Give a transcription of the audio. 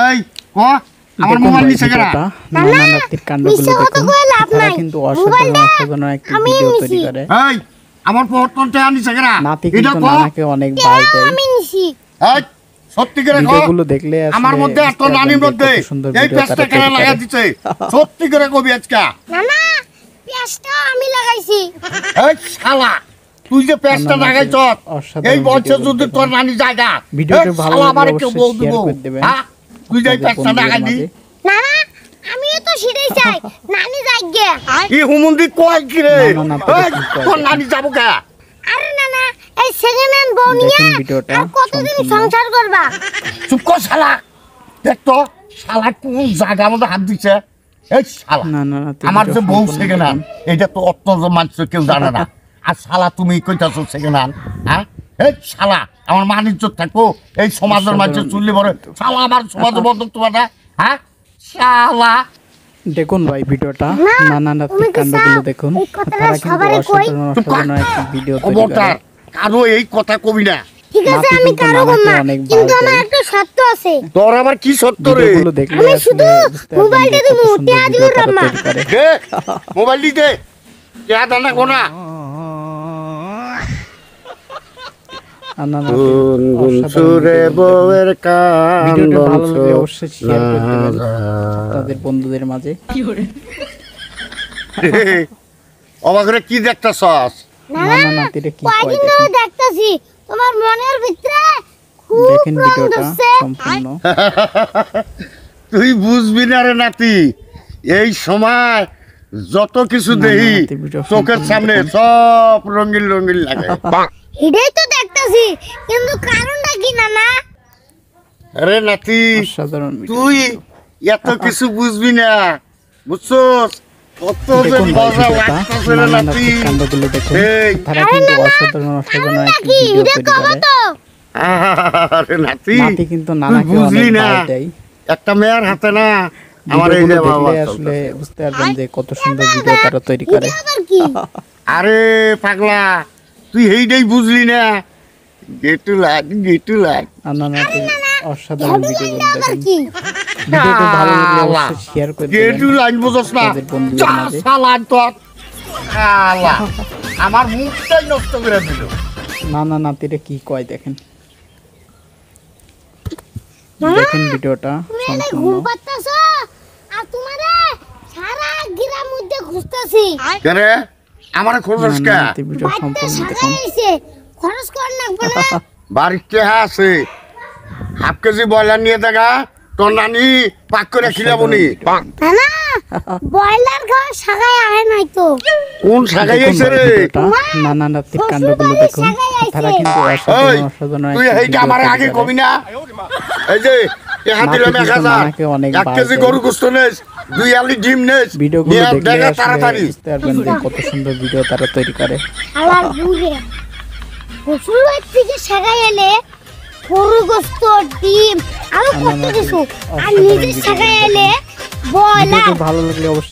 এই ক আমার মোবাইল নিছে কেন? নানানাতির কাণ্ডগুলো দেখুন। তারা কিন্তু অসাধারণ একটা ভিডিও তৈরি করে। এই আমার পটনটা আনিছে কেন? নাতি কিন্তু নানাকে অনেক বাল দেয়। আমি নিছি। এই সত্যি করে কো ভিডিওগুলো দেখলে আমার মধ্যে এত নানির মধ্যে এই পেস্টটা কেন লাগা দিছে? সত্যি করে কবি আজকা। নানা পেস্টটা আমি লাগাইছি। এই শালা তুই যে পেস্টটা লাগাইছ এই বছর যদি তোর নানি জায়গা ভিডিওটা ভালো লাগলে অবশ্যই শেয়ার করে দিবেন। তুই যে পেস্টটা লাগাইলি নানা আমিও তো সেটাই চাই নানি যাইগে। এই হুমুন্দি কয় কি রে? তোর নানি যাবো কে? আরে নানা এই সেকেন্ড হ্যান্ড বউ নিয়ে আর কতদিন সংসার করবা? চুপ কর শালা। দেখ তো শালা কোন জায়গা মধ্যে হাত দিছে। এই শালা আমার যে বউ সেকেন্ড হ্যান্ড এটা তো অত মানুষ কেউ জানে না। আর শালা তুমি কইতাছ সেকেন্ড হ্যান্ড? হ্যাঁ এই শালা আমার মান ইজ্জত থাকবো এই সমাজের মাঝে চুল্লি ভরে শালা আমার সমাজ বন্ধ তোমার না। হ্যাঁ শালা দেখুন ভাই ভিডিওটা নানানাতির কাণ্ডগুলো দেখুন। তারা কিন্তু অসাধারণ একটা ভিডিও তৈরি করে। কারো এই কথা কবি না। ঠিক আছে আমি কারো বলনা কিন্তু আমার একটা সত্য আছে। তোর আবার কি সত্য রে? ভিডিওগুলো দেখলে আমি শুধু মোবাইলটা দিমু টিয়া দিমু রাম্মা। দে মোবাইল দিতে টিয়া দানা কোনা সুরে বউয়ের ভিডিওটা ভালো লাগলে অবশ্যই শেয়ার করে দিবেন আপনাদের বন্ধুদের মাঝে। অবাক করে কি দেখতাছস? নানানাতিরে কি কয় কয়দিন ধরে দেখতাছি তোমার মনের ভিতরে খুব দেখেন রং ভিডিওটা ধরছে। সম্পূর্ণ। তুই বুঝবি না রে নাতি এই সময় যত কিছু দেহি নাতি ভিডিও চোখের সম্পূর্ণ সামনে দেখুন। সব রঙিন রঙিন লাগে। এটাই তো দেখতাছি কিন্তু কারণটা কি নানা? আরে নাতি অসাধারণ ভিডিও। তুই এত কিছু বুঝবি না বুঝছস? কত যে দেখুন ভাই মজা ভিডিওটা লাগতেছে রে নাতি। নানানাতির কাণ্ডগুলো দেখুন। এই তারা কিন্তু অসাধারণ একটা কি ভিডিও এটা তৈরি কবা করে। তো? আরে নাতি নাতি কিন্তু তুই নানাকে বুঝলি অনেক না বাল দেয়। একটা মেয়ের হাতে না আমার এই ভিডিওগুলো যে বাবা দেখলে আসলে বুঝতে পারবেন যে কত সুন্দর ভিডিও তারা তৈরি করে। এটা আবার কি? আরে পাগলা তুই এইটাই বুঝলি না। গেটু লাগ নানানাতির অসাধারণ ভিডিওগুলো আবার দেখুন। কি? ভিডিওটা ভালো লাগলে অবশ্যই শেয়ার করে গেটু দিবেন লাইন বুঝছ না? আপনাদের বন্ধুদের যা মাঝে। শালা তোর শালা আমার মুখটাই নষ্ট করে দিল। নানানাতিরে কি কয় দেখেন। মামা, দেখেন ভিডিওটা তুমি এনে সম্পূর্ণ। ঘুম পাড়তাছো আর তোমারে সারা গ্রাম মধ্যে খুঁজতাছি। কেরে আমার খোঁজস কে? নানানাতির ভিডিও বাড়িতে সম্পূর্ণ সারা দেখুন। আইছে খরচ কর লাগবে না। বাড়িতে আছে হাফ কেজি ব্রয়লার নিয়ে দেখা তোর নানি পাক করে খিলাবনি। না বয়লার খাওয়া সাগায় আয় নাই তো। কোন শাখায় দেখুন আইছে ভাই রে? ভিডিওটা নানানাতির কাণ্ডগুলো দেখুন। তারা কিন্তু ওই অসাধারণ তুই একটা এইটা ভিডিও আমার তৈরি আগে করে। কবি না? এই যে এহা নাতি দিলাম কিন্তু 1000 নানাকে অনেক 1 বাল কেজি দেয়। গরু গোস্ত নেস 2 আলি ডিম নেস ভিডিওগুলো নিয়ে দেখলে দেখা আসলে তাড়াতাড়ি। বুঝতে পারবেন যে কত সুন্দর ভিডিও তারা তৈরি করে। আলার বুড়ে শ্বশুর থেকে সাগায় এলে গরু গোস্ত ডিম আরো কত কিছু আর নিজে সাগায় এলে বয়লার ভিডিওটি ভালো লাগলে অবশ্যই